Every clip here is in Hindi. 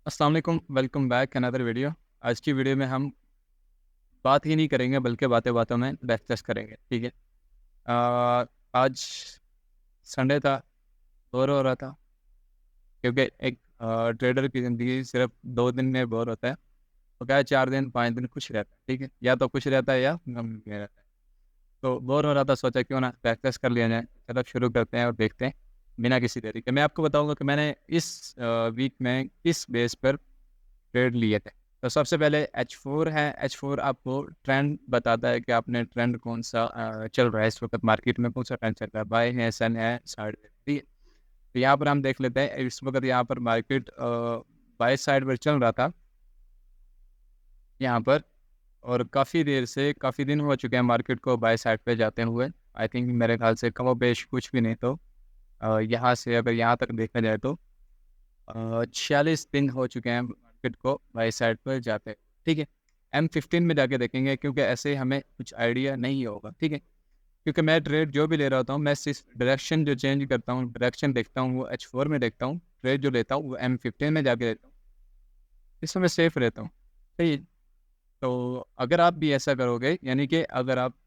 अस्सलाम वालेकुम, वेलकम बैक अनदर वीडियो। आज की वीडियो में हम बात ही नहीं करेंगे बल्कि बातें-बातों में डिस्कस करेंगे, ठीक है? आज संडे था, बोर हो रहा था क्योंकि एक ट्रेडर की ज़िंदगी सिर्फ़ 2 दिन में बोर होता है। वो क्या है 4 दिन, 5 दिन खुश रहता है, ठीक है? या तो खुश रहता है या गम में रहता है। तो बोर हो रहा था, सोचा क्यों ना प्रैक्टिस कर लिया जाए। चलो शुरू करते हैं और देखते हैं बिना किसी देरी के। मैं आपको बताऊँगा कि मैंने इस वीक में किस बेस पर ट्रेड लिए थे। तो सबसे पहले H4 है, H4 आपको ट्रेंड बताता है कि आपने ट्रेंड कौन-सा चल रहा है इस वक़्त मार्केट में कौन-सा ट्रेंड चल रहा है, बाय है, सेल है, साइड है, ठीक है? तो यहाँ पर हम देख लेते हैं इस वक़्त यहाँ पर मार्केट बाय साइड पर चल रहा था, यहाँ पर और काफ़ी देर से काफ़ी दिन हो चुके हैं मार्केट को बाय साइड पे जाते हुए। आई थिंक मेरे ख़्याल से कमोबेश कुछ भी नहीं तो यहाँ से अगर यहाँ तक देखा जाए तो 46 दिन हो चुके हैं मार्केट को बाई साइड पर जाते, ठीक है? M15 में जाके देखेंगे क्योंकि ऐसे हमें कुछ आइडिया नहीं होगा, ठीक है? क्योंकि मैं ट्रेड जो भी ले रहा होता हूँ, मैं सिर्फ डायरेक्शन जो चेंज करता हूँ, डायरेक्शन देखता हूँ, वो H4 में देखता हूँ। ट्रेड जो लेता हूँ, वो M15 में जाके लेता हूँ। इसमें मैं सेफ रहता हूँ, सही है? तो अगर आप भी ऐसा करोगे, यानी कि अगर आप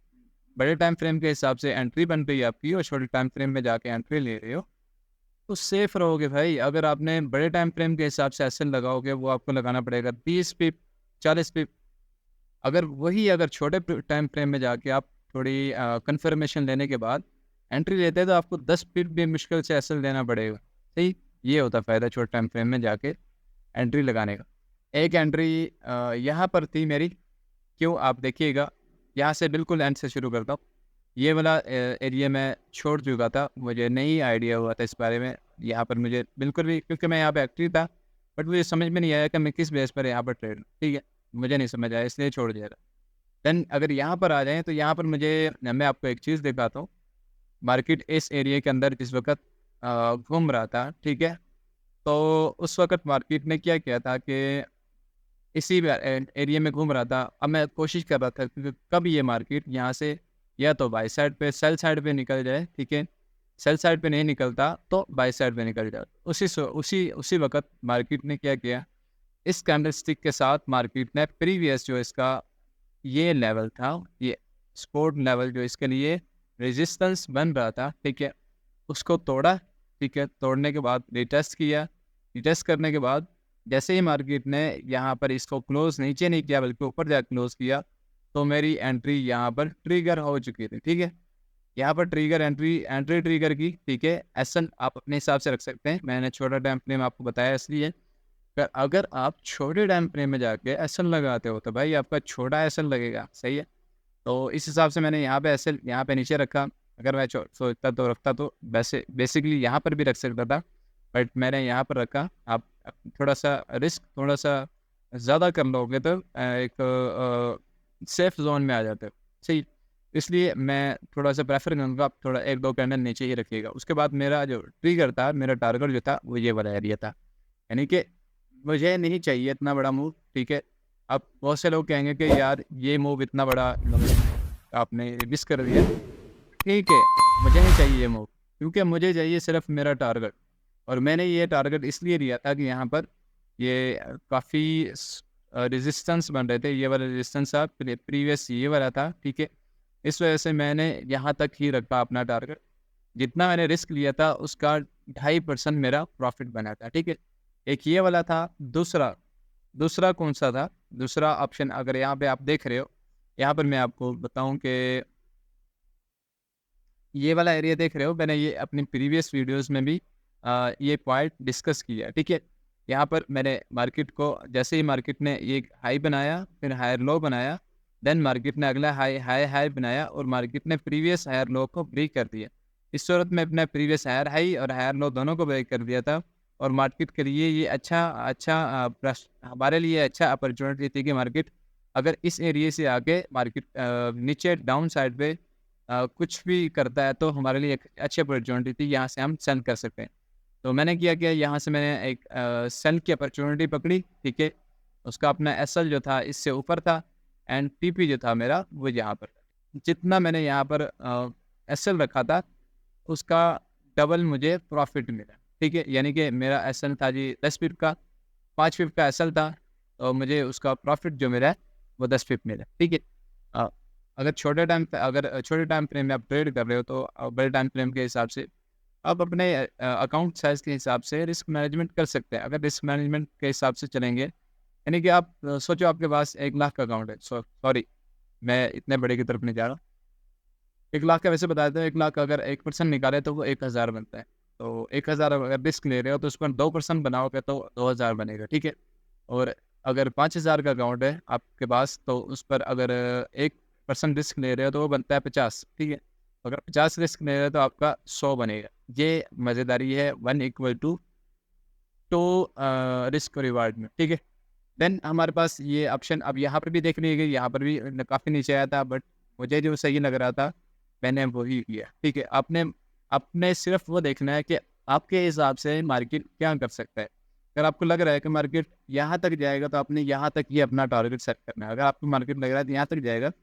बड़े टाइम फ्रेम के हिसाब से एंट्री बन रही है आपकी और छोटे टाइम फ्रेम में जाके एंट्री ले रहे हो, तो सेफ रहोगे भाई। अगर आपने बड़े टाइम फ्रेम के हिसाब से एसएल लगाओगे, वो आपको लगाना पड़ेगा 30 पिप, 40 पिप। अगर छोटे टाइम फ्रेम में जाके आप थोड़ी कंफर्मेशन लेने के बाद एंट्री लेते हैं तो आपको 10 पिप भी मुश्किल से एसएल देना पड़ेगा, सही? ये होता है फ़ायदा छोटे टाइम फ्रेम में जाके एंट्री लगाने का। एक एंट्री यहाँ पर थी मेरी, क्यों आप देखिएगा, यहाँ से बिल्कुल एंड से शुरू करता हूँ। ये वाला एरिया मैं छोड़ चुका था, मुझे नहीं आइडिया हुआ था इस बारे में। यहाँ पर मुझे बिल्कुल भी, क्योंकि मैं यहाँ पे एक्टिव था, बट मुझे समझ में नहीं आया कि मैं किस बेस पर यहाँ पर ट्रेड, ठीक है? मुझे नहीं समझ आया इसलिए छोड़ दिया था। देन अगर यहाँ पर आ जाएँ तो यहाँ पर मैं आपको एक चीज़ दिखाता हूँ। मार्केट इस एरिया के अंदर जिस वक़्त घूम रहा था, ठीक है? तो उस वक़्त मार्केट ने क्या किया था कि इसी एरिया में घूम रहा था। अब मैं कोशिश कर रहा था कि कब ये मार्केट यहाँ से या तो बाय साइड पे सेल साइड पे निकल जाए, ठीक है? सेल साइड पे नहीं निकलता तो बाय साइड पे निकल जाए। उसी वक़्त मार्केट ने क्या किया, इस कैंडलस्टिक के साथ मार्केट ने प्रीवियस जो इसका ये लेवल था, ये सपोर्ट लेवल जो इसके लिए रेजिस्टेंस बन रहा था, ठीक है? उसको तोड़ा, ठीक है? तोड़ने के बाद रिटेस्ट किया। रिटेस्ट करने के बाद जैसे ही मार्केट ने यहाँ पर इसको क्लोज़ नीचे नहीं किया बल्कि ऊपर जाके क्लोज़ किया, तो मेरी एंट्री यहाँ पर ट्रिगर हो चुकी थी, ठीक है? यहाँ पर ट्रिगर एंट्री ट्रिगर की, ठीक है? एसएल आप अपने हिसाब से रख सकते हैं। मैंने छोटा टाइम फ्रेम आपको बताया इसलिए। पर अगर आप छोटे टाइम फ्रेम में जाके एसएल लगाते हो, तो भाई आपका छोटा एसएल लगेगा, सही है? तो इस हिसाब से मैंने यहाँ पे एसएल यहाँ पे नीचे रखा। अगर मैं सोचता तो रखता तो वैसे बेसिकली यहाँ पर भी रख सकता था, बट मैंने यहाँ पर रखा। आप थोड़ा-सा रिस्क थोड़ा-सा ज़्यादा कर लोगे तो एक सेफ ज़ोन में आ जाते हो, सही। इसलिए मैं थोड़ा-सा प्रेफ़र करूँगा आप थोड़ा 1-2 कैंडल नीचे ही रखिएगा। उसके बाद मेरा जो ट्रिगर था, मेरा टारगेट जो था, वो ये वाला एरिया था। यानी कि मुझे नहीं चाहिए इतना बड़ा मूव, ठीक है? अब बहुत से लोग कहेंगे कि यार ये मूव इतना बड़ा आपने मिस कर दिया। ठीक है, मुझे नहीं चाहिए ये मूव, क्योंकि मुझे चाहिए सिर्फ़ मेरा टारगेट और मैंने ये टारगेट इसलिए लिया था कि यहाँ पर ये काफ़ी रेजिस्टेंस बन रहे थे। ये वाला रेजिस्टेंस था, प्रीवियस ये वाला था, ठीक है? इस वजह से मैंने यहाँ तक ही रखा अपना टारगेट। जितना मैंने रिस्क लिया था उसका 2.5% मेरा प्रॉफ़िट बना था, ठीक है? एक ये वाला था, दूसरा दूसरा कौन-सा था? दूसरा ऑप्शन अगर यहाँ पे आप देख रहे हो, यहाँ पर मैं आपको बताऊँ कि ये वाला एरिया देख रहे हो, मैंने ये अपनी प्रीवियस वीडियोज़ में भी ये पॉइंट डिस्कस किया है, ठीक है? यहाँ पर मैंने मार्केट को जैसे ही मार्केट ने एक हाई बनाया, फिर हायर लो बनाया, देन मार्केट ने अगला हाई बनाया और मार्केट ने प्रीवियस हायर लो को ब्रेक कर दिया। इस सूरत में अपना प्रीवियस हायर हाई और हायर लो दोनों को ब्रेक कर दिया था और मार्केट के लिए ये हमारे लिए अच्छा अपॉर्चुनिटी थी कि मार्केट अगर इस एरिया से आके मार्केट नीचे डाउन साइड पे कुछ भी करता है तो हमारे लिए एक अच्छी अपॉर्चुनिटी थी, यहाँ से हम सेल कर सकते हैं। तो मैंने किया क्या, यहाँ से मैंने एक सेल की अपॉर्चुनिटी पकड़ी, ठीक है? उसका अपना एसएल जो था इससे ऊपर था एंड टीपी जो था मेरा वो यहाँ पर था। जितना मैंने यहाँ पर एसएल रखा था उसका डबल मुझे प्रॉफ़िट मिला, ठीक है? यानी कि मेरा एसएल था जी 10 पिप का, 5 पिप का एसएल था, तो मुझे उसका प्रॉफिट जो मिला है वो 10 पिप मिला, ठीक है। अगर छोटे टाइम फ्रेम में आप ट्रेड कर रहे हो तो बड़े टाइम फ्रेम के हिसाब से आप अपने अकाउंट साइज के हिसाब से रिस्क मैनेजमेंट कर सकते हैं। अगर रिस्क मैनेजमेंट के हिसाब से चलेंगे, यानी कि आप सोचो आपके पास 1 लाख का अकाउंट है, सॉरी मैं इतने बड़े की तरफ नहीं जा रहा। 1 लाख का वैसे बता देता हूँ, 1 लाख का अगर 1% निकाले तो वो 1000 बनता है। तो 1000 अगर रिस्क ले रहे हो तो उस पर 2% बनाओगे तो 2000 बनेगा, ठीक है। और अगर 5000 का अकाउंट है आपके पास तो उस पर अगर 1% रिस्क ले रहे हो तो वो बनता है 50, ठीक है। अगर 50 रिस्क ले रहे हो तो आपका 100 बनेगा। ये मज़ेदारी है 1 = 2 रिस्क रिवार्ड में, ठीक है। देन हमारे पास ये ऑप्शन अब यहाँ पर भी देख लीजिए, यहाँ पर भी काफ़ी नीचे आया था, बट मुझे जो सही लग रहा था मैंने वही किया, ठीक है। आपने आपने सिर्फ वो देखना है कि आपके हिसाब से मार्केट क्या कर सकता है। अगर आपको लग रहा है कि मार्केट यहाँ तक जाएगा तो आपने यहाँ तक ही अपना टारगेट सेट करना है। अगर आपको मार्केट लग रहा है तो यहाँ तक जाएगा तो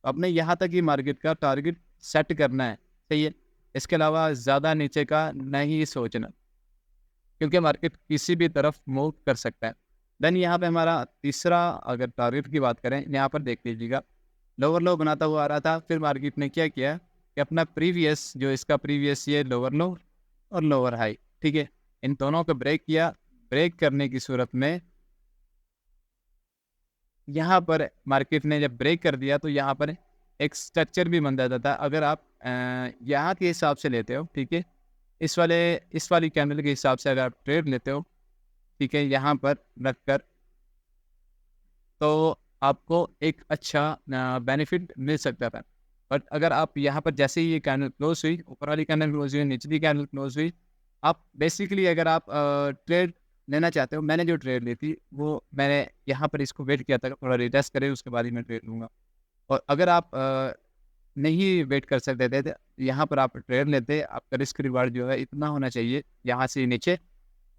आपने यहाँ तक ही मार्केट का टारगेट सेट करना है, सही है। इसके अलावा ज़्यादा नीचे का नहीं सोचना, क्योंकि मार्केट किसी भी तरफ मूव कर सकता है। देन यहाँ पे हमारा तीसरा अगर टारगेट की बात करें, यहाँ पर देख लीजिएगा लोअर लो बनाता हुआ आ रहा था। फिर मार्केट ने क्या किया कि अपना प्रीवियस जो इसका प्रीवियस ये लोअर लो और लोअर हाई, ठीक है, इन दोनों को ब्रेक किया। ब्रेक करने की सूरत में यहाँ पर मार्केट ने जब ब्रेक कर दिया तो यहाँ पर एक स्ट्रक्चर भी बन जाता था। अगर आप यहाँ के हिसाब से लेते हो, ठीक है, इस वाली कैंडल के हिसाब से अगर आप ट्रेड लेते हो, ठीक है, यहाँ पर रख कर, तो आपको एक अच्छा बेनिफिट मिल सकता था। बट अगर आप यहाँ पर जैसे ही ये कैंडल क्लोज हुई, ऊपर वाली कैंडल क्लोज हुई, निचली कैंडल क्लोज हुई, आप बेसिकली अगर आप ट्रेड लेना चाहते हो, मैंने जो ट्रेड ली थी वो मैंने यहाँ पर इसको वेट किया था थोड़ा रिटेस्ट करे, उसके बाद ही मैं ट्रेड लूँगा। और अगर आप नहीं वेट कर सकते थे तो यहाँ पर आप ट्रेड लेते, आपका रिस्क रिवार्ड जो है इतना होना चाहिए यहाँ से नीचे।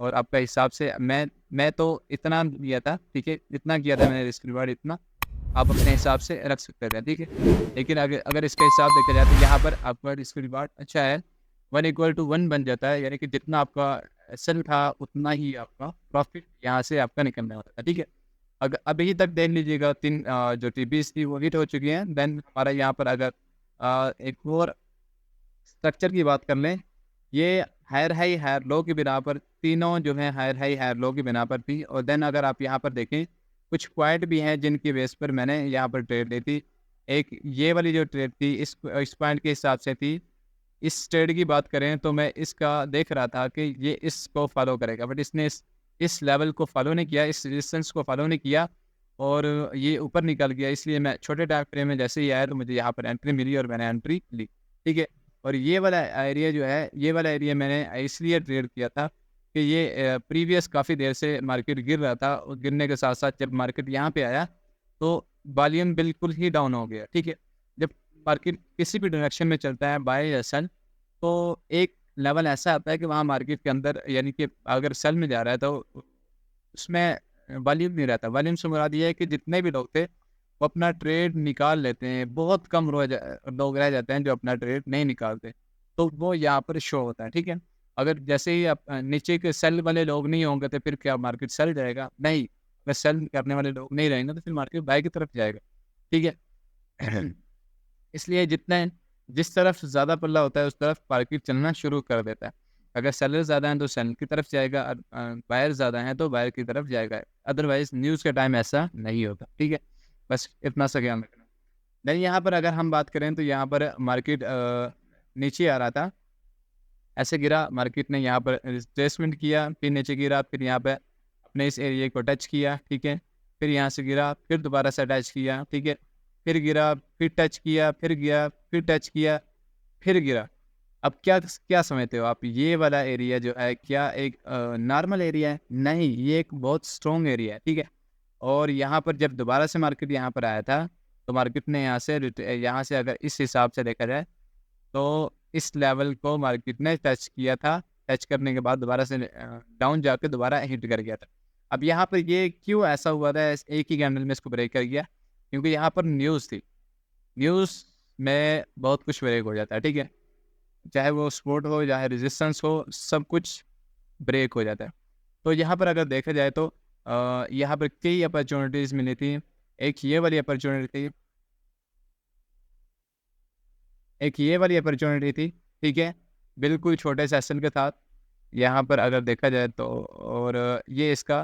और आपका हिसाब से मैं तो इतना लिया था, ठीक है, इतना किया था मैंने रिस्क रिवार्ड, इतना आप अपने हिसाब से रख सकते थे, ठीक है। लेकिन अगर अगर इसका हिसाब देखा जाए तो यहाँ पर आपका रिस्क रिवार्ड अच्छा है, 1 = 1 बन जाता है, यानी कि जितना आपका सेल था उतना ही आपका प्रॉफिट यहाँ से आपका निकलने वाला था, ठीक है। अगर अभी तक देख लीजिएगा 3 जो टीपीस थी वो हिट हो चुकी हैं। देन हमारा यहाँ पर अगर एक और स्ट्रक्चर की बात कर लें, ये हायर हाई हायर लो की बिना पर तीनों जो है हायर हाई हायर लो की बिना पर थी। और देन अगर आप यहाँ पर देखें कुछ पॉइंट भी हैं जिनकी बेस पर मैंने यहाँ पर ट्रेड ली थी। एक ये वाली जो ट्रेड थी इस पॉइंट के हिसाब से थी। इस ट्रेड की बात करें तो मैं इसका देख रहा था कि ये इसको फॉलो करेगा, बट इसने इस लेवल को फॉलो नहीं किया, इस रेजिस्टेंस को फॉलो नहीं किया और ये ऊपर निकल गया। इसलिए मैं छोटे टाइम फ्रेम में जैसे ही आया तो मुझे यहाँ पर एंट्री मिली और मैंने एंट्री ली, ठीक है। और ये वाला एरिया जो है, ये वाला एरिया मैंने इसलिए ट्रेड किया था कि ये प्रीवियस काफ़ी देर से मार्केट गिर रहा था और गिरने के साथ साथ जब मार्केट यहाँ पे आया तो वॉल्यूम बिल्कुल ही डाउन हो गया, ठीक है। जब मार्केट किसी भी डायरेक्शन में चलता है बाय या सेल, तो एक लेवल ऐसा आता है कि वहाँ मार्केट के अंदर, यानी कि अगर सेल में जा रहा है तो उसमें वॉल्यूम नहीं रहता। वॉल्यूम से मुराद ये है कि जितने भी लोग थे वो अपना ट्रेड निकाल लेते हैं, बहुत कम लोग रह जाते हैं जो अपना ट्रेड नहीं निकालते, तो वो यहाँ पर शो होता है, ठीक है। अगर जैसे ही आप नीचे के सेल वाले लोग नहीं होंगे तो फिर क्या मार्केट सेल जाएगा? नहीं, अगर सेल करने वाले लोग नहीं रहेंगे तो फिर मार्केट बाय की तरफ जाएगा, ठीक है। इसलिए जिस तरफ ज़्यादा पल्ला होता है उस तरफ मार्केट चलना शुरू कर देता है। अगर सेलर ज़्यादा हैं तो सेल की तरफ जाएगा और बायर ज़्यादा हैं तो बायर की तरफ जाएगा। अदरवाइज़ न्यूज़ के टाइम ऐसा नहीं होता, ठीक है। बस इतना सा ज्ञान रखना। देन यहाँ पर अगर हम बात करें तो यहाँ पर मार्केट नीचे आ रहा था, ऐसे गिरा, मार्केट ने यहाँ पर रिट्रेसमेंट किया, फिर नीचे गिरा, फिर यहाँ पे अपने इस एरिया को टच किया, ठीक है। फिर यहाँ से गिरा, फिर दोबारा से टच किया, ठीक है। फिर गिरा, फिर टच किया, फिर गिरा, फिर टच किया, फिर गिरा। अब क्या क्या समझते हो आप, ये वाला एरिया जो है क्या एक नॉर्मल एरिया है? नहीं, ये एक बहुत स्ट्रॉन्ग एरिया है, ठीक है। और यहाँ पर जब दोबारा से मार्केट यहाँ पर आया था तो मार्केट ने यहाँ से अगर इस हिसाब से देखा जाए तो इस लेवल को मार्केट ने टच किया था। टच करने के बाद दोबारा से डाउन जाके दोबारा हिट कर गया था। अब यहाँ पर ये क्यों ऐसा हुआ था, एक ही कैंडल में इसको ब्रेक कर गया? क्योंकि यहाँ पर न्यूज़ थी। न्यूज़ में बहुत कुछ ब्रेक हो जाता है, ठीक है। चाहे वो सपोर्ट हो चाहे रेजिस्टेंस हो, सब कुछ ब्रेक हो जाता है। तो यहाँ पर अगर देखा जाए तो यहाँ पर कई अपॉर्चुनिटीज़ मिली थी। एक ये वाली अपॉर्चुनिटी थी, ठीक है? बिल्कुल छोटे सेशन के साथ, यहाँ पर अगर देखा जाए तो, और ये इसका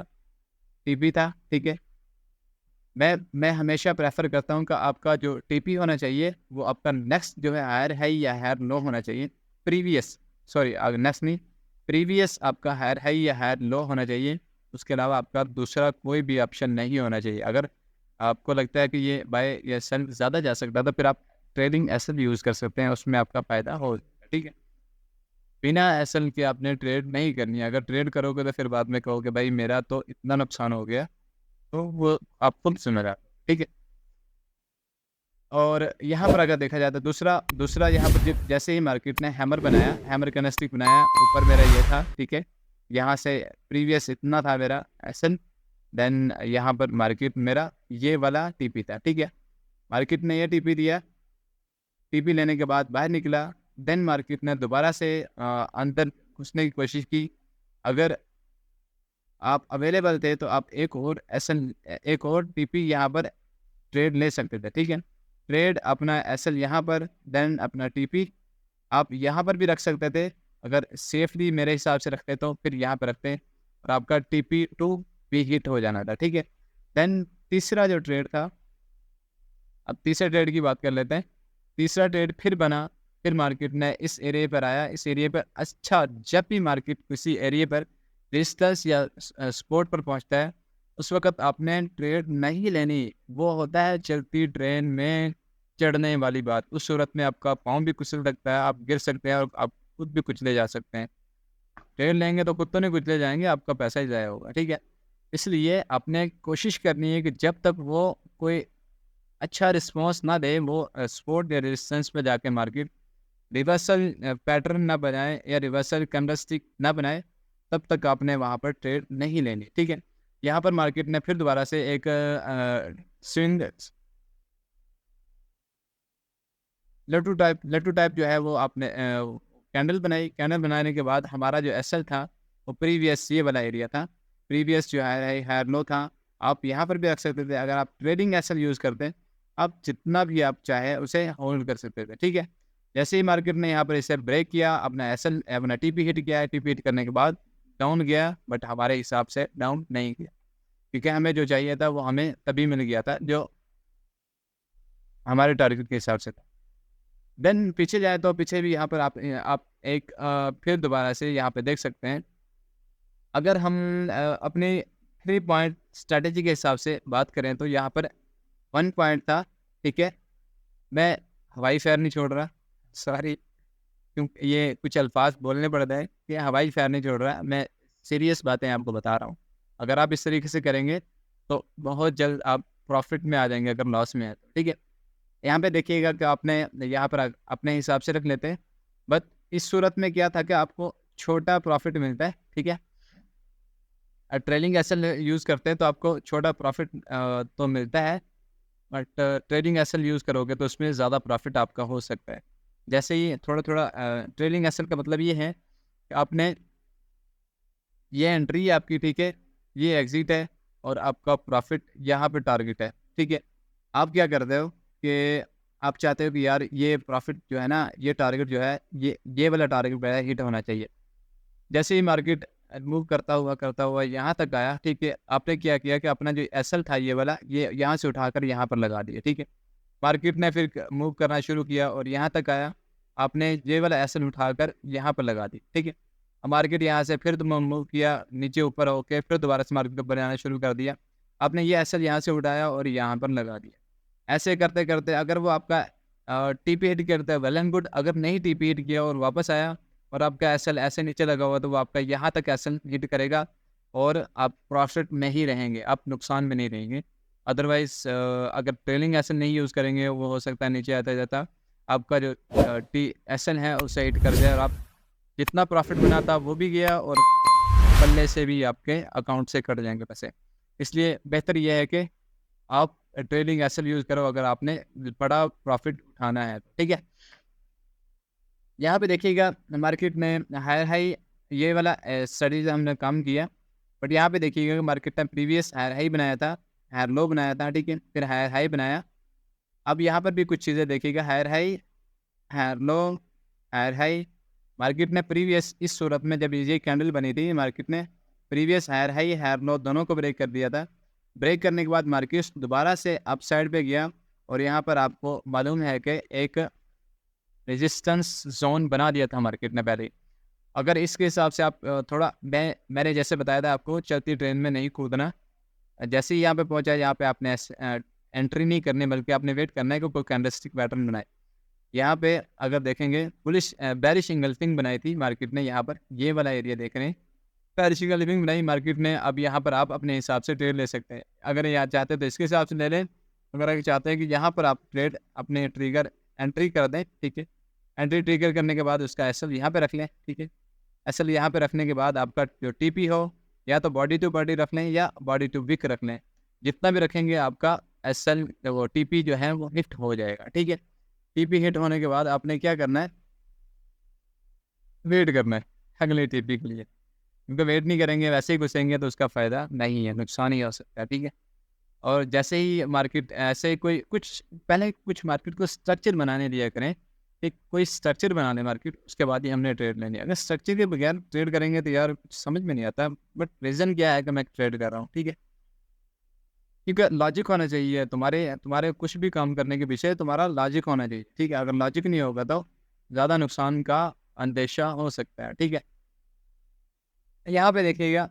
टीपी था, ठीक है? मैं हमेशा प्रेफ़र करता हूँ कि आपका जो टीपी होना चाहिए, वो आपका नेक्स्ट जो है हायर हाई या हायर लो होना चाहिए। प्रीवियस सॉरी नेक्स्ट नहीं, प्रीवियस आपका हायर हाई या हायर लो होना चाहिए। उसके अलावा आपका दूसरा कोई भी ऑप्शन नहीं होना चाहिए। अगर आपको लगता है कि ये बाय या सेल ज़्यादा जा सकता है, तो फिर आप ट्रेडिंग एसएल यूज़ कर सकते हैं, उसमें आपका फ़ायदा हो, ठीक है? बिना एसएल के आपने ट्रेड नहीं करनी है। अगर ट्रेड करोगे तो फिर बाद में कहोगे भाई मेरा तो इतना नुकसान हो गया, तो वो आप खुद समझ, ठीक है? और यहाँ पर अगर देखा जाए तो दूसरा दूसरा यहाँ पर जैसे ही मार्केट ने हैमर बनाया, हैमर कैंडलस्टिक बनाया, ऊपर मेरा ये था, ठीक है? यहाँ से प्रीवियस इतना था मेरा एसएल, देन यहाँ पर मार्केट मेरा ये वाला टीपी था, ठीक है? मार्केट ने ये टीपी दिया, टीपी लेने के बाद बाहर निकला, देन मार्केट ने दोबारा से अंदर घुसने की कोशिश की। अगर आप अवेलेबल थे तो आप एक और टीपी यहाँ पर ट्रेड ले सकते थे, ठीक है? ट्रेड अपना एसएल यहाँ पर, देन अपना टीपी आप यहाँ पर भी रख सकते थे। अगर सेफली मेरे हिसाब से रखते तो फिर यहाँ पे रखते, और आपका टीपी 2 भी हिट हो जाना था, ठीक है? देन तीसरा जो ट्रेड था, अब तीसरे ट्रेड की बात कर लेते हैं। तीसरा ट्रेड फिर बना, फिर मार्केट ने इस एरिया पर आया, इस एरिया पर अच्छा, जब भी मार्केट किसी एरिया पर रेजिस्टेंस या सपोर्ट पर पहुंचता है, उस वक़्त आपने ट्रेड नहीं लेनी। वो होता है चलती ट्रेन में चढ़ने वाली बात। उस सूरत में आपका पाँव भी कुचल सकता है, आप गिर सकते हैं और आप खुद भी कुचले जा सकते हैं। ट्रेड लेंगे तो खुद तो नहीं कुचले जाएँगे, आपका पैसा ही ज़ाया होगा, ठीक है? इसलिए आपने कोशिश करनी है कि जब तक वो कोई अच्छा रिस्पॉन्स ना दे, वो सपोर्ट या रेजिस्टेंस पे जाके मार्केट रिवर्सल पैटर्न ना बनाए या रिवर्सल कैंडलस्टिक ना बनाए, तब तक आपने वहाँ पर ट्रेड नहीं लेनी, ठीक है? यहाँ पर मार्केट ने फिर दोबारा से एक स्विंग लट्टू टाइप जो है वो आपने कैंडल बनाई। कैंडल बनाने के बाद हमारा जो एसएल था, वो प्रीवियस ये वाला एरिया था। प्रीवियस जो है हायर लो था। आप यहाँ पर भी रख सकते थे। अगर आप ट्रेडिंग एसएल यूज़ करते हैं, आप जितना भी आप चाहें उसे होल्ड कर सकते थे, ठीक है? जैसे ही मार्केट ने यहाँ पर इसे ब्रेक किया, अपना एसएल अपना टीपी हिट किया है, टीपी हिट करने के बाद डाउन गया, बट हमारे हिसाब से डाउन नहीं गया, क्योंकि हमें जो चाहिए था वो हमें तभी मिल गया था जो हमारे टारगेट के हिसाब से था। देन पीछे जाए तो पीछे भी यहाँ पर आप एक फिर दोबारा से यहाँ पे देख सकते हैं। अगर हम अपने 3 पॉइंट स्ट्रैटेजी के हिसाब से बात करें तो यहाँ पर 1 पॉइंट था, ठीक है? मैं हवाई फ़ेयर नहीं छोड़ रहा, सॉरी, क्योंकि ये कुछ अल्फ़ाज़ बोलने पड़ रहे हैं कि हवाई फ़ेयर नहीं छोड़ रहा, मैं सीरियस बातें आपको बता रहा हूँ। अगर आप इस तरीके से करेंगे तो बहुत जल्द आप प्रॉफ़िट में आ जाएँगे, अगर लॉस में हैं तो, ठीक है? यहाँ पे देखिएगा कि आपने यहाँ पर अपने हिसाब से रख लेते हैं, बट इस सूरत में क्या था कि आपको छोटा प्रॉफिट मिलता है, ठीक है? ट्रेलिंग एसएल यूज़ करते हैं तो आपको छोटा प्रॉफिट तो मिलता है, बट ट्रेडिंग एसएल यूज़ करोगे तो उसमें ज़्यादा प्रॉफिट आपका हो सकता है। जैसे ही थोड़ा-थोड़ा ट्रेलिंग एसएल का मतलब ये है कि आपने ये एंट्री है आपकी, ठीक है? ये एग्ज़िट है और आपका प्रॉफिट यहाँ पे टारगेट है, ठीक है? आप क्या करते हो कि आप चाहते हो कि यार ये प्रॉफिट जो है ना, ये टारगेट जो है, ये वाला टारगेट मेरा हिट होना चाहिए। जैसे ही मार्केट मूव करता हुआ यहाँ तक आया, ठीक है? आपने क्या किया कि अपना जो एसएल था ये वाला, ये यहाँ से उठाकर यहाँ पर लगा दिया, ठीक है? मार्केट ने फिर मूव करना शुरू किया और यहाँ तक आया, आपने ये वाला एसएल उठाकर यहाँ पर लगा दी, ठीक है? अब मार्केट यहाँ से फिर मूव किया नीचे ऊपर होके, फिर दोबारा से मार्केट ऊपर आना शुरू कर दिया। आपने ये एसएल यहाँ से उठाया और यहाँ पर लगा दिया। ऐसे करते-करते अगर वो आपका टीपी हिट करता है, वेल एंड गुड। अगर नहीं टीपी हिट किया और वापस आया और आपका एसएल ऐसे नीचे लगा हुआ, तो वो आपका यहाँ तक एसएल हिट करेगा और आप प्रॉफिट में ही रहेंगे, आप नुकसान में नहीं रहेंगे। अदरवाइज़ अगर ट्रेलिंग एसएल नहीं यूज़ करेंगे, वो हो सकता है नीचे आता-जाता आपका जो टी एसएल है उसे हिट कर दे और आप जितना प्रॉफिट बना था वो भी गया और पल्ले से भी आपके अकाउंट से कट जाएँगे पैसे। इसलिए बेहतर ये है कि आप ट्रेलिंग एसएल यूज़ करो अगर आपने बड़ा प्रॉफिट उठाना है तो, ठीक है? यहाँ पे देखिएगा मार्केट में हायर हाई ये वाला स्ट्रेटजी हमने काम किया। बट यहाँ पे देखिएगा कि मार्केट ने प्रीवियस हायर हाई बनाया था, हायर लो बनाया था, ठीक है? फिर हायर हाई बनाया। अब यहाँ पर भी कुछ चीज़ें देखिएगा, higher high, higher low, higher high. Market ने प्रीवियस इस सूरत में जब ये कैंडल बनी थी, मार्केट ने previous higher high, higher low दोनों को ब्रेक कर दिया था। ब्रेक करने के बाद मार्केट दोबारा से अप साइड पे गया और यहाँ पर आपको मालूम है कि एक रेजिस्टेंस ज़ोन बना दिया था मार्केट ने पहले ही। अगर इसके हिसाब से आप थोड़ा मैंने जैसे बताया था आपको, चलती ट्रेन में नहीं कूदना। जैसे ही यहाँ पे पहुँचा, यहाँ पे आपने एंट्री नहीं करनी, बल्कि आपने वेट करना है कि कोई कैंडलस्टिक पैटर्न बनाए। यहाँ पे अगर देखेंगे बुलिश बेरिश इंगल्फिंग बनाई थी मार्केट ने, यहाँ पर ये वाला एरिया देख रहे हैं, बेरिश इंगल्फिंग बनाई मार्केट ने। अब यहाँ पर आप अपने हिसाब से ट्रेड ले सकते हैं। अगर यहाँ चाहते हैं तो इसके हिसाब से ले लें, अगर आप चाहते हैं कि यहाँ पर आप ट्रेड अपने ट्रिगर एंट्री कर दें, ठीक है? एंट्री ट्रिगर करने के बाद उसका एसएल यहाँ पे रख लें, ठीक है? एसएल यहाँ पे रखने के बाद आपका जो टीपी हो, या तो बॉडी टू बॉडी रख लें या बॉडी टू विक रख लें। जितना भी रखेंगे आपका एसएल वो टीपी जो है वो हिट हो जाएगा, ठीक है? टीपी हिट होने के बाद आपने क्या करना है, वेट करना है अगले टीपी के लिए, क्योंकि वेट नहीं करेंगे वैसे ही घुसेंगे तो उसका फ़ायदा नहीं है, नुकसान ही हो सकता है, ठीक है? और जैसे ही मार्केट ऐसे कोई कुछ पहले कुछ मार्केट को स्ट्रक्चर बनाने दिया करें, एक कोई स्ट्रक्चर बना लें मार्केट, उसके बाद ही हमने ट्रेड लेनी है। अगर स्ट्रक्चर के बगैर ट्रेड करेंगे तो यार कुछ समझ में नहीं आता, बट रीज़न क्या है कि मैं ट्रेड कर रहा हूँ, ठीक है? क्योंकि लॉजिक होना चाहिए तुम्हारे तुम्हारे कुछ भी काम करने के पीछे तुम्हारा लॉजिक होना चाहिए, ठीक है? अगर लॉजिक नहीं होगा तो ज़्यादा नुकसान का अंदेशा हो सकता है, ठीक है? यहाँ पे देखिएगा,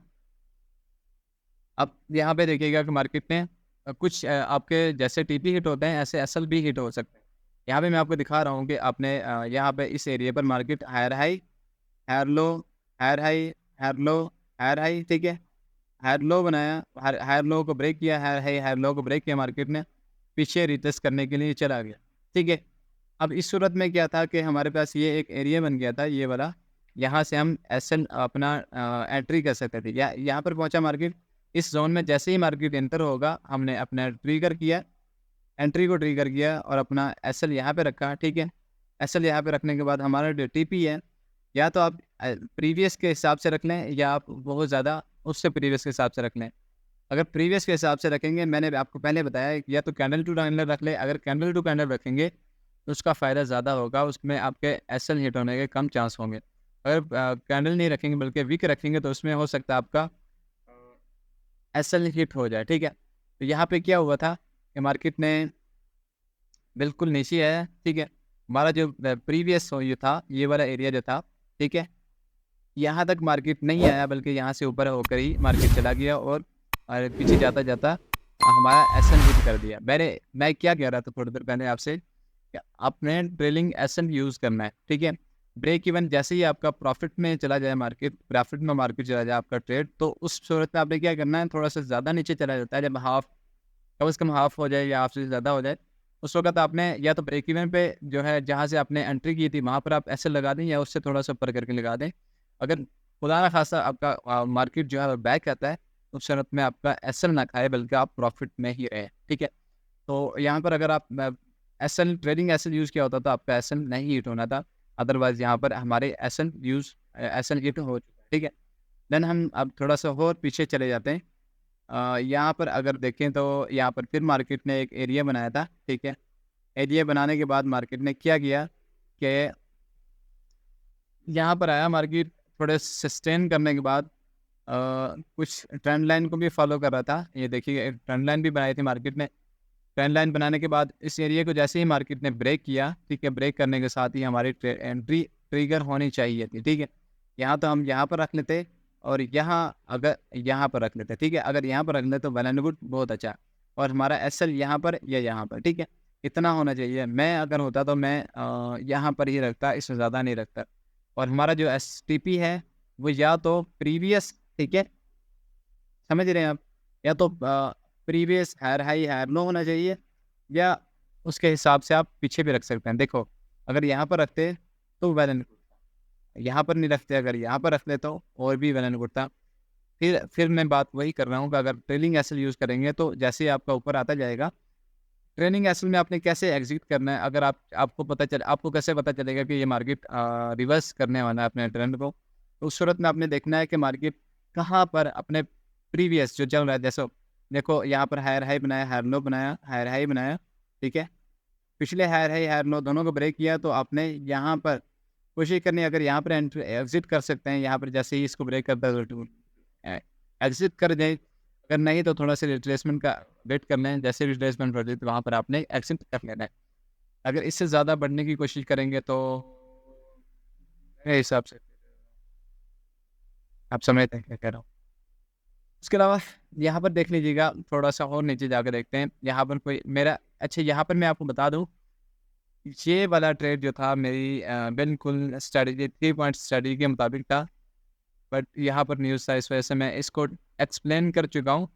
अब यहाँ पे देखिएगा कि मार्केट ने कुछ आपके जैसे टीपी हिट होते हैं, ऐसे एसएल भी हिट हो सकते हैं। यहाँ पे मैं आपको दिखा रहा हूँ कि आपने यहाँ पे इस एरिया पर market higher high, higher low, higher high, higher low, higher high, ठीक है? हायर लो बनाया, हायर हायर लो को ब्रेक किया, हायर हाई, हायर लो को ब्रेक किया मार्केट ने, पीछे रिटेस्ट करने के लिए चला गया, ठीक है? अब इस सूरत में क्या था कि हमारे पास ये एक एरिया बन गया था, ये वाला। यहाँ से हम एसएल अपना एंट्री कर सकते थे। या यहाँ पर पहुँचा मार्केट, इस ज़ोन में जैसे ही मार्केट एंटर होगा, हमने अपना ट्रिगर किया, एंट्री को ट्रिगर किया और अपना एसएल यहाँ पे रखा, ठीक है? एसएल यहाँ पे रखने के बाद हमारा जो टीपी है, या तो आप प्रीवियस के हिसाब से रख लें या आप बहुत ज़्यादा उससे प्रीवियस के हिसाब से रख लें। अगर प्रीवियस के हिसाब से रखेंगे, मैंने आपको पहले बताया, या तो कैंडल टू कैंडल रख लें। अगर कैंडल टू कैंडल रखेंगे तो उसका फ़ायदा ज़्यादा होगा, उसमें आपके एसएल हिट होने के कम चांस होंगे। अगर कैंडल नहीं रखेंगे बल्कि वीक रखेंगे तो उसमें हो सकता है आपका एसएल हिट हो जाए, ठीक है? तो यहाँ पे क्या हुआ था कि मार्केट ने बिल्कुल नीचे आया, ठीक है? हमारा जो प्रीवियस ये था, ये वाला एरिया जो था, ठीक है? यहाँ तक मार्केट नहीं आया, बल्कि यहाँ से ऊपर होकर ही मार्केट चला गया और पीछे जाता-जाता हमारा एसएल हिट कर दिया। मैं क्या कह रहा था थोड़ी देर पहले आपसे कि आपने ट्रेलिंग एसएल यूज़ करना है, ठीक है? ब्रेक इवन जैसे ही आपका प्रॉफिट में चला जाए मार्केट, प्रॉफिट में मार्केट चला जाए आपका ट्रेड, तो उस सूरत में आपने क्या करना है, थोड़ा-सा ज़्यादा नीचे चला जाता है, जब हाफ कम से कम हाफ हो जाए या हाफ से ज़्यादा हो जाए, उस वक़्त आपने या तो ब्रेक इवन पे जो है जहाँ से आपने एंट्री की थी वहाँ पर आप एसएल लगा दें, या उससे थोड़ा-सा ऊपर करके लगा दें। अगर खुदा ना खास्ता आपका मार्केट जो है बैक आता है, उस सूरत में आपका एसएल ना खाए बल्कि आप प्रॉफिट में ही रहें, ठीक है? तो यहाँ पर अगर आप एसएल ट्रेडिंग एसएल यूज़ किया होता तो आपका एसएल नहीं हिट होना था। अदरवाइज़ यहाँ पर हमारे एसएल हिट हो चुका है, ठीक है? देन हम अब थोड़ा-सा और पीछे चले जाते हैं। यहाँ पर अगर देखें तो यहाँ पर फिर मार्केट ने एक एरिया बनाया था, ठीक है? एरिया बनाने के बाद मार्केट ने क्या किया कि यहाँ पर आया मार्केट, थोड़े सस्टेन करने के बाद कुछ ट्रेंड लाइन को भी फॉलो कर रहा था। ये देखिए एक ट्रेंड लाइन भी बनाई थी मार्केट ने। ट्रेंड लाइन बनाने के बाद इस एरिया को जैसे ही मार्केट ने ब्रेक किया, ठीक है? ब्रेक करने के साथ ही हमारी एंट्री ट्रिगर होनी चाहिए थी, ठीक है? यहाँ तो हम यहाँ पर रख लेते और यहाँ अगर यहाँ पर रख लेते, ठीक है? अगर यहाँ पर रख लेते तो वेल एंड गुड, बहुत अच्छा। और हमारा एसएल यहाँ पर या यहाँ पर, ठीक है? इतना होना चाहिए। मैं अगर होता तो मैं यहाँ पर ही रखता, इससे ज़्यादा नहीं रखता। और हमारा जो एसटीपी है वो या तो प्रीवियस, ठीक है? समझ रहे हैं आप? या तो previous higher high, higher low होना चाहिए, या उसके हिसाब से आप पीछे भी रख सकते हैं। देखो, अगर यहाँ पर रखते तो वेल एंड गुड था। यहाँ पर नहीं रखते, अगर यहाँ पर रख लेते तो और भी वेल एंड गुड था। फिर मैं बात वही कर रहा हूँ कि अगर ट्रेलिंग एसएल यूज़ करेंगे तो जैसे ही आपका ऊपर आता जाएगा, ट्रेलिंग एसएल में आपने कैसे एग्ज़िट करना है, अगर आपको कैसे पता चलेगा कि ये मार्केट रिवर्स करने वाला है अपने ट्रेंड को? तो उस सूरत में आपने देखना है कि मार्केट कहाँ पर अपने प्रीवियस जो चल रहा है, जैसे देखो यहाँ पर हायर हाई बनाया, हायर लो बनाया, हायर हाई बनाया, ठीक है। पिछले हायर हाई, हायर लो दोनों को ब्रेक किया, तो आपने यहाँ पर कोशिश करनी है, अगर यहाँ पर एग्जिट कर सकते हैं, यहाँ पर जैसे ही इसको ब्रेक करता है तो एग्जिट कर दें, अगर नहीं तो थोड़ा सा रिट्रेसमेंट का वेट कर लें, जैसे रिट्रेसमेंट बढ़ जाए तो वहाँ पर आपने एग्जिट कर लेना है। अगर इससे ज़्यादा बढ़ने की कोशिश करेंगे तो मेरे हिसाब से आप समझते हैं क्या कह रहा हूँ। उसके अलावा यहाँ पर देख लीजिएगा, थोड़ा सा और नीचे जाकर देखते हैं, यहाँ पर कोई मेरा अच्छा यहाँ पर मैं आपको बता दूँ, ये वाला ट्रेड जो था मेरी बिल्कुल स्ट्रैटेजी 3 पॉइंट स्ट्रैटेजी के मुताबिक था, बट यहाँ पर न्यूज़ था, इस वजह से मैं इसको एक्सप्लेन कर चुका हूँ,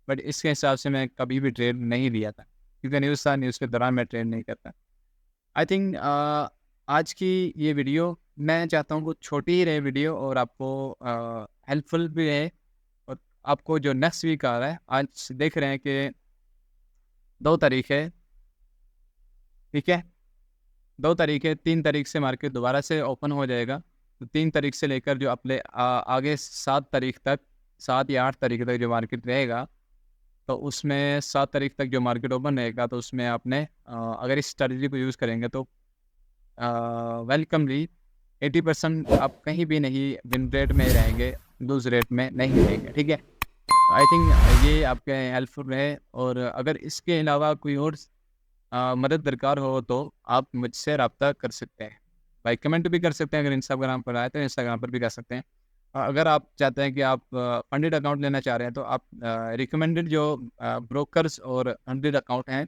बट इसके हिसाब से मैं कभी भी ट्रेड नहीं लिया था, क्योंकि न्यूज़ था, न्यूज़ के दौरान मैं ट्रेड नहीं करता। आई थिंक आज की ये वीडियो मैं चाहता हूँ वो छोटी ही रहे वीडियो, और आपको हेल्पफुल भी रहे, और आपको जो नेक्स्ट वीक आ रहा है, आज देख रहे हैं कि 2 तारीख है, ठीक है? 2 तारीख है, 3 तारीख से मार्केट दोबारा से ओपन हो जाएगा। तो 3 तारीख से लेकर जो अपने आगे 7 तारीख तक, 7 या 8 तारीख तक जो मार्केट रहेगा, तो उसमें 7 तारीख तक जो मार्केट ओपन रहेगा, तो उसमें आपने अगर इस स्ट्रैटेजी को यूज़ करेंगे तो वेलकमली 80% आप कहीं भी नहीं विन रेट में रहेंगे, लूज़ रेट में नहीं रहेंगे, ठीक है? आई थिंक ये आपके हेल्पफुल रहे, और अगर इसके अलावा कोई और मदद दरकार हो तो आप मुझसे रब्ता कर सकते हैं। भाई कमेंट भी कर सकते हैं, अगर इंस्टाग्राम पर आए तो इंस्टाग्राम पर भी कर सकते हैं। अगर आप चाहते हैं कि आप फंडेड अकाउंट लेना चाह रहे हैं, तो आप रिकमेंडेड जो ब्रोकर्स और फंडेड अकाउंट हैं,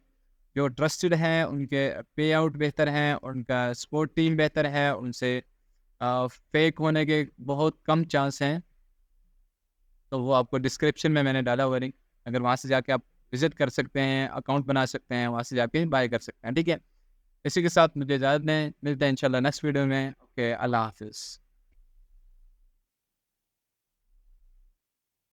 जो ट्रस्टेड हैं, उनके पे आउट बेहतर हैं, उनका सपोर्ट टीम बेहतर है, उनसे फेक होने के बहुत कम चांस हैं। तो वो आपको डिस्क्रिप्शन में मैंने डाला हुआ लिंक, अगर वहाँ से जाके आप विज़िट कर सकते हैं, अकाउंट बना सकते हैं, वहाँ से जाके बाय कर सकते हैं, ठीक है? इसी के साथ मुझे इजाज़त दें, मिलते हैं इंशाल्लाह नेक्स्ट वीडियो में। ओके, अल्लाह हाफ़िज़।